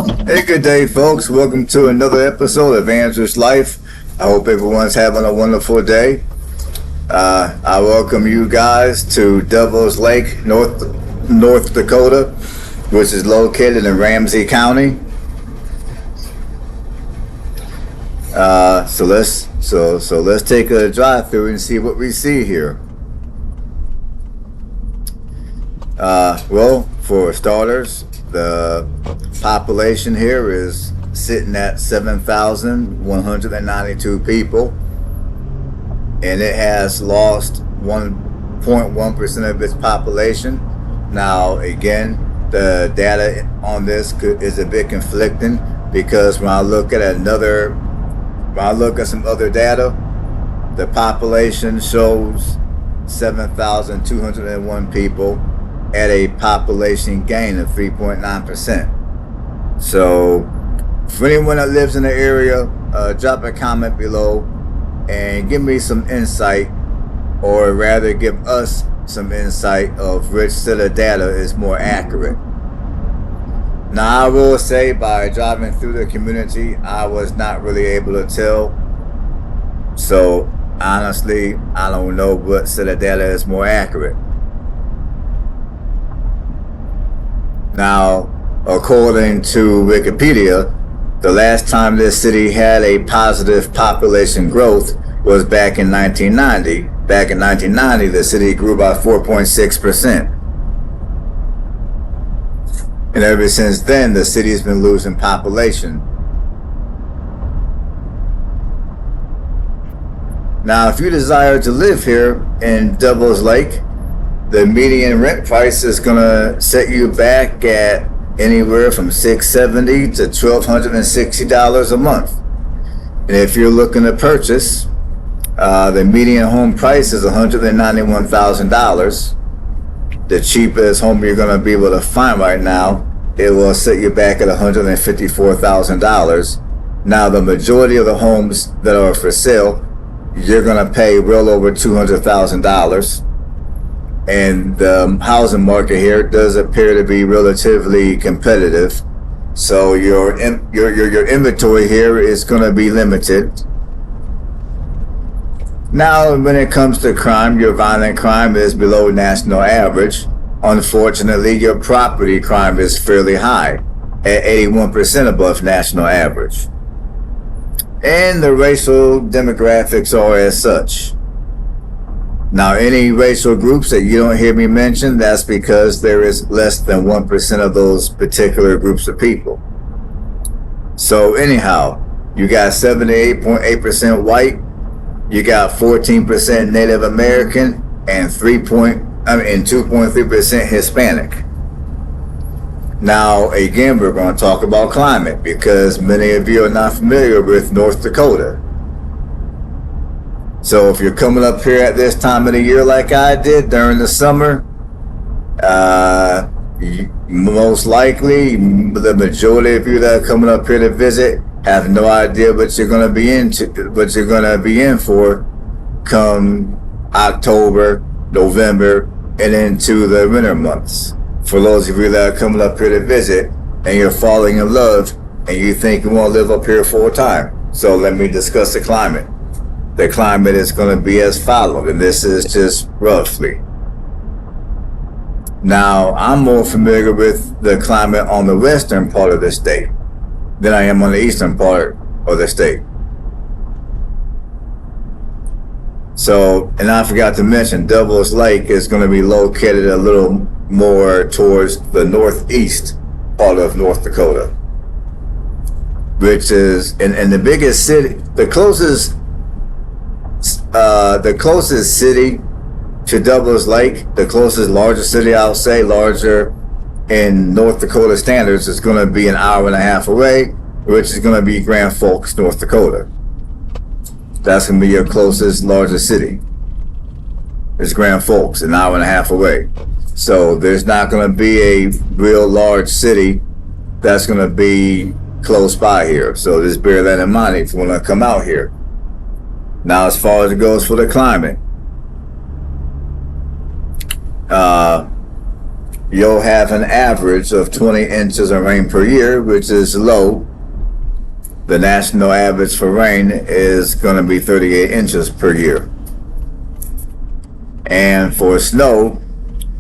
Hey, good day, folks. Welcome to another episode of Andrew's Life. I hope everyone's having a wonderful day. I welcome you guys to Devil's Lake, North Dakota, which is located in Ramsey County. So let's take a drive through and see what we see here. Well, for starters, the population here is sitting at 7,192 people, and it has lost 1.1% of its population. Now, again, the data on this is a bit conflicting, because when I look at some other data, the population shows 7,201 people at a population gain of 3.9%. So for anyone that lives in the area, drop a comment below and give me some insight, or rather give us some insight of which set of data is more accurate. Now, I will say, by driving through the community, I was not really able to tell. So honestly, I don't know what set of data is more accurate. Now, according to Wikipedia, the last time this city had a positive population growth was back in 1990. Back in 1990, the city grew by 4.6%. And ever since then, the city's been losing population. Now, if you desire to live here in Devil's Lake, the median rent price is going to set you back at anywhere from $670 to $1,260 a month. And if you're looking to purchase, the median home price is $191,000. The cheapest home you're going to be able to find right now, it will set you back at $154,000. Now, the majority of the homes that are for sale, you're going to pay well over $200,000. And the housing market here does appear to be relatively competitive. So your inventory here is going to be limited. Now, when it comes to crime, your violent crime is below national average. Unfortunately, your property crime is fairly high, at 81% above national average. And the racial demographics are as such. Now, any racial groups that you don't hear me mention, that's because there is less than 1% of those particular groups of people. So anyhow, you got 78.8% white, you got 14% Native American, and 2.3% Hispanic. Now, again, we're going to talk about climate, because many of you are not familiar with North Dakota. So if you're coming up here at this time of the year like I did during the summer, most likely the majority of you that are coming up here to visit have no idea what you're going to be in for come October, November, and into the winter months. For those of you that are coming up here to visit and you're falling in love and you think you want to live up here full time. So let me discuss the climate. The climate is going to be as follows, and this is just roughly. Now, I'm more familiar with the climate on the western part of the state than I am on the eastern part of the state. So, and I forgot to mention, Devil's Lake is going to be located a little more towards the northeast part of North Dakota, which is, and the biggest city, the closest city to Devil's Lake, the closest larger city, I'll say larger in North Dakota standards, is going to be an hour and a half away, which is going to be Grand Forks, North Dakota. That's going to be your closest largest city. It's Grand Forks, an hour and a half away. So there's not going to be a real large city that's going to be close by here. So just bear that in mind if you want to come out here. Now, as far as it goes for the climate, you'll have an average of 20 inches of rain per year, which is low. The national average for rain is going to be 38 inches per year. And for snow,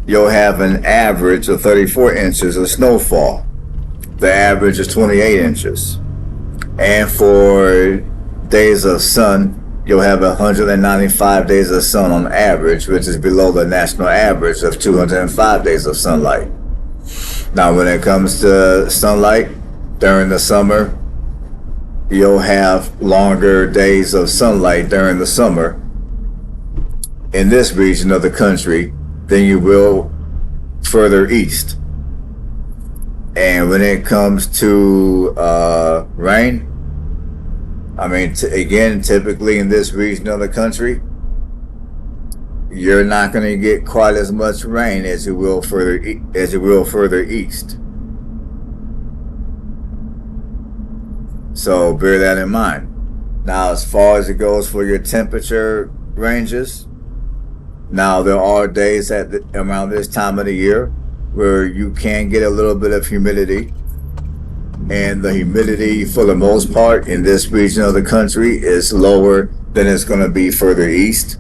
you'll have an average of 34 inches of snowfall. The average is 28 inches. And for days of sun, you'll have 195 days of sun on average, which is below the national average of 205 days of sunlight. Now, when it comes to sunlight during the summer, you'll have longer days of sunlight during the summer in this region of the country than you will further east. And when it comes to rain, I mean, again, typically in this region of the country, you're not going to get quite as much rain as you will further east. So bear that in mind. Now, as far as it goes for your temperature ranges, now there are days around this time of the year where you can get a little bit of humidity. And the humidity, for the most part, in this region of the country is lower than it's going to be further east.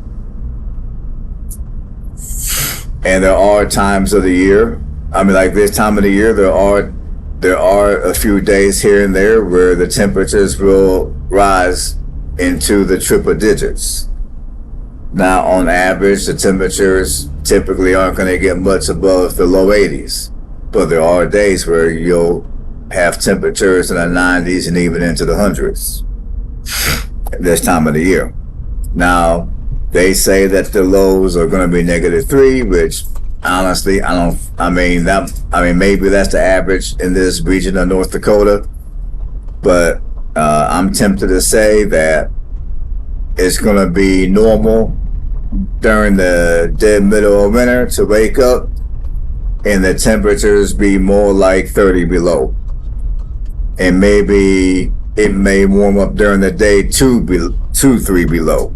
And there are times of the year, I mean, like this time of the year, there are a few days here and there where the temperatures will rise into the triple digits. Now, on average, the temperatures typically aren't going to get much above the low 80s. But there are days where you'll have temperatures in the 90s and even into the hundreds this time of the year. Now, they say that the lows are going to be -3, which honestly, maybe that's the average in this region of North Dakota, but I'm tempted to say that it's going to be normal during the dead middle of winter to wake up and the temperatures be more like 30 below. And maybe it may warm up during the day 2-3 below.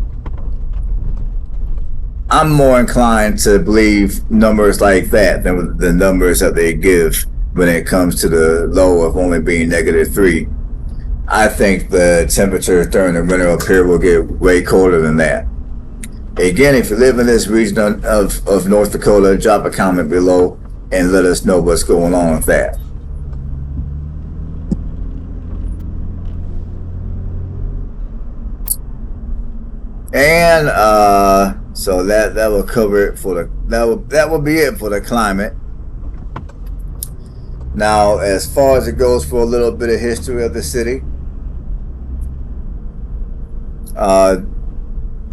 I'm more inclined to believe numbers like that than the numbers that they give when it comes to the low of only being -3. I think the temperatures during the winter up here will get way colder than that. Again, if you live in this region of North Dakota, drop a comment below and let us know what's going on with that. And so that will cover it for that will be it for the climate. Now, as far as it goes for a little bit of history of the city,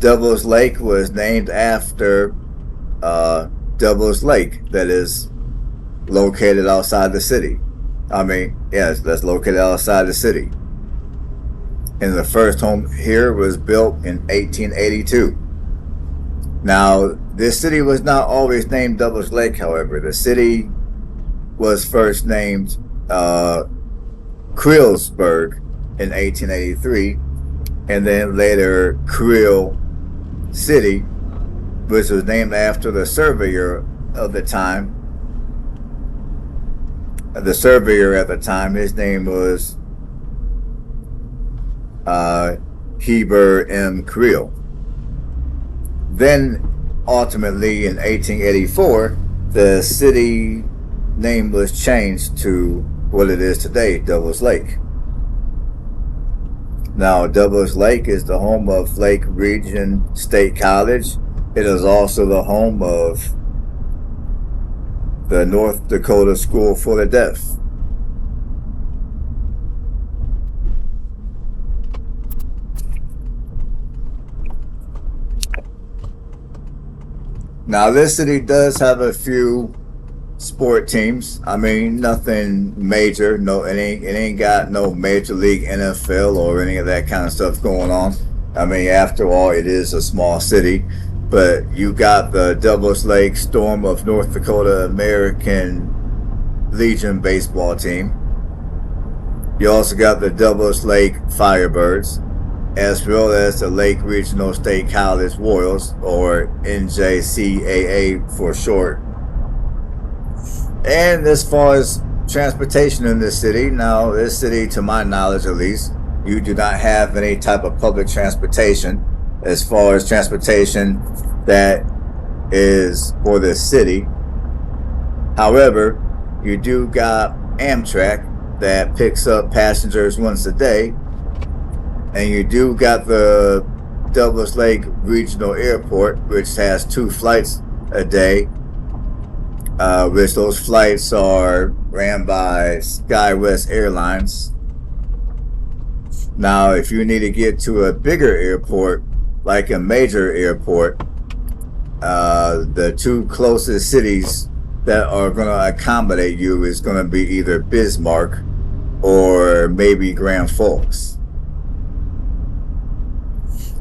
Devil's Lake was named after Devil's Lake, that is located outside the city. Yes, that's located outside the city. And the first home here was built in 1882. Now, this city was not always named Devil's Lake, however. The city was first named Creelsburg in 1883, and then later Creel City, which was named after the surveyor of the time. The surveyor at the time, his name was Heber M. Creel. Then, ultimately, in 1884, the city name was changed to what it is today, Devil's Lake. Now, Devil's Lake is the home of Lake Region State College. It is also the home of the North Dakota School for the Deaf. Now, this city does have a few sport teams. I mean, nothing major. No, it ain't got no Major League NFL or any of that kind of stuff going on. I mean, after all, it is a small city. But you got the Devil's Lake Storm of North Dakota American Legion baseball team. You also got the Devil's Lake Firebirds, as well as the Lake Regional State College Royals, or NJCAA for short. And as far as transportation in this city, now this city, to my knowledge at least, you do not have any type of public transportation as far as transportation that is for the city. However, you do got Amtrak that picks up passengers once a day, and you do got the Douglas Lake Regional Airport, which has 2 flights a day, which those flights are ran by SkyWest Airlines. Now, if you need to get to a bigger airport, like a major airport, the 2 closest cities that are going to accommodate you is going to be either Bismarck or maybe Grand Forks,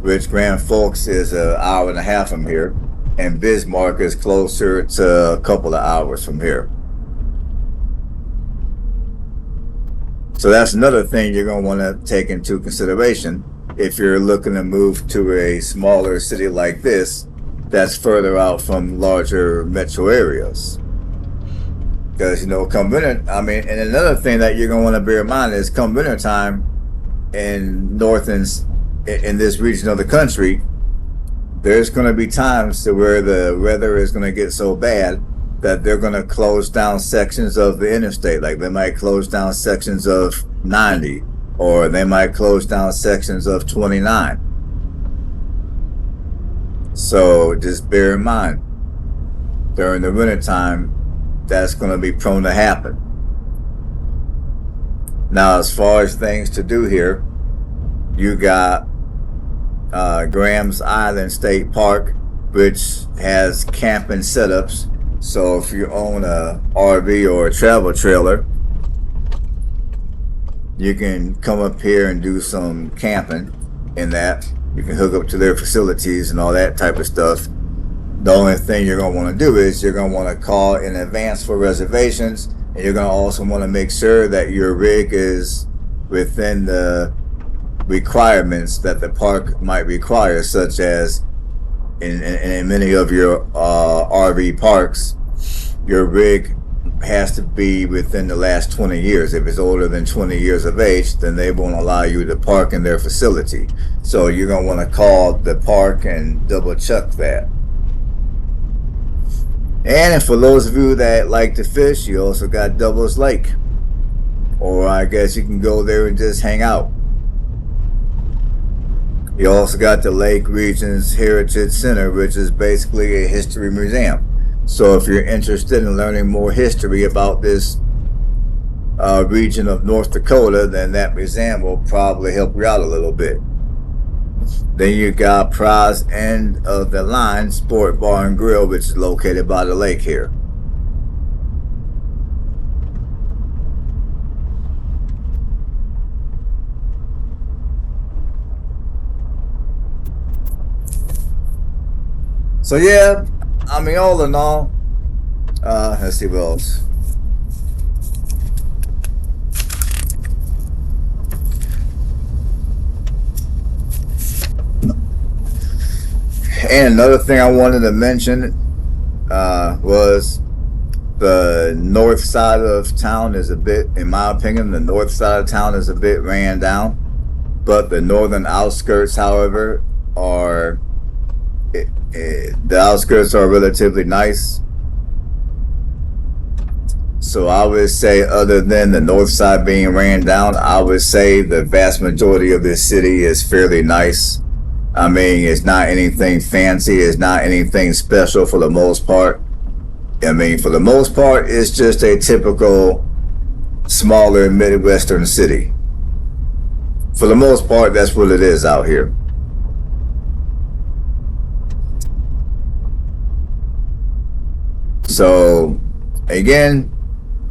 which Grand Forks is an hour and a half from here, and Bismarck is closer to a couple of hours from here. So that's another thing you're going to want to take into consideration if you're looking to move to a smaller city like this that's further out from larger metro areas. Because, you know, come winter, I mean, and another thing that you're going to want to bear in mind is come winter time in north and in this region of the country, there's going to be times to where the weather is going to get so bad that they're going to close down sections of the interstate. Like they might close down sections of 90, or they might close down sections of 29. So just bear in mind, during the winter time, that's going to be prone to happen. Now, as far as things to do here, you got Graham's Island State Park, which has camping setups. So if you own a RV or a travel trailer, you can come up here and do some camping in that. You can hook up to their facilities and all that type of stuff. The only thing you're going to want to do is you're going to want to call in advance for reservations, and you're going to also want to make sure that your rig is within the requirements that the park might require, such as in many of your RV parks, your rig has to be within the last 20 years. If it's older than 20 years of age, then they won't allow you to park in their facility. So you're going to want to call the park and double check that. And for those of you that like to fish, you also got Douglas Lake. Or I guess you can go there and just hang out. You also got the Lake Region's Heritage Center, which is basically a history museum. So if you're interested in learning more history about this region of North Dakota, then that museum will probably help you out a little bit. Then you got Prize End of the Line Sport Bar and Grill, which is located by the lake here. So yeah, I mean, all in all, let's see what else. And another thing I wanted to mention was the north side of town is a bit, in my opinion, the north side of town is a bit ran down. But the northern outskirts, however, are, the outskirts are relatively nice. So I would say, other than the north side being ran down, I would say the vast majority of this city is fairly nice. I mean, it's not anything fancy. It's not anything special for the most part. I mean, for the most part, it's just a typical smaller Midwestern city. For the most part, that's what it is out here. So, again,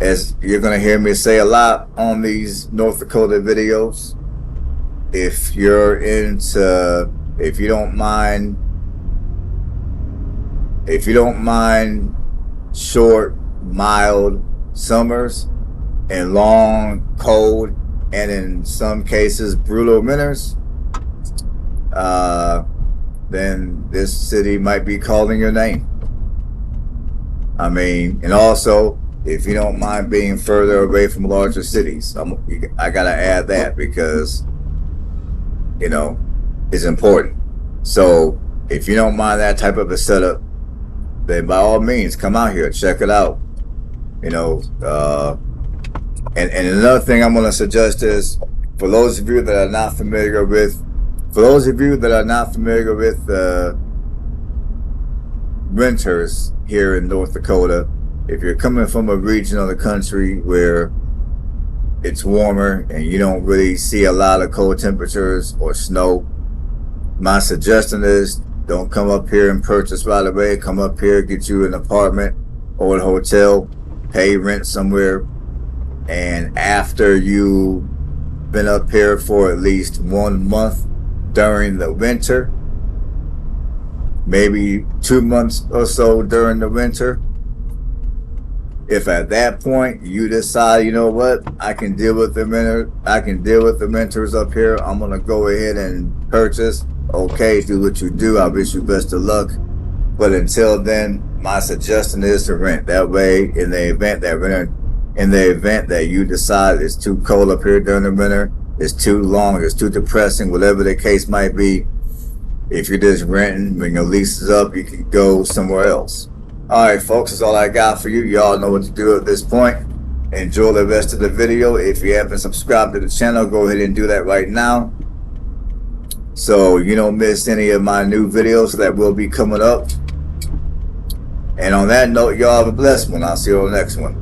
as you're going to hear me say a lot on these North Dakota videos, if you're into, if you don't mind short, mild summers and long, cold, and in some cases brutal winters, then this city might be calling your name. I mean, and also if you don't mind being further away from larger cities. I gotta add that because, you know, it's important. So if you don't mind that type of a setup, then by all means come out here, check it out. You know, and another thing I'm going to suggest is for those of you that are not familiar with, renters here in North Dakota, if you're coming from a region of the country where it's warmer and you don't really see a lot of cold temperatures or snow, my suggestion is don't come up here and purchase right away. Come up here, get you an apartment or a hotel, pay rent somewhere, and after you've been up here for at least 1 month during the winter, maybe 2 months or so during the winter, if at that point you decide, you know what, I can deal with the renters up here, I'm gonna go ahead and purchase. Okay, do what you do. I wish you best of luck. But until then, my suggestion is to rent. That way, in the event that you decide it's too cold up here during the winter, it's too long, it's too depressing, whatever the case might be, if you're just renting, when your lease is up, you can go somewhere else. Alright folks, that's all I got for you. Y'all know what to do at this point. Enjoy the rest of the video. If you haven't subscribed to the channel, go ahead and do that right now, so you don't miss any of my new videos that will be coming up. And on that note, y'all have a blessed one. I'll see you on the next one.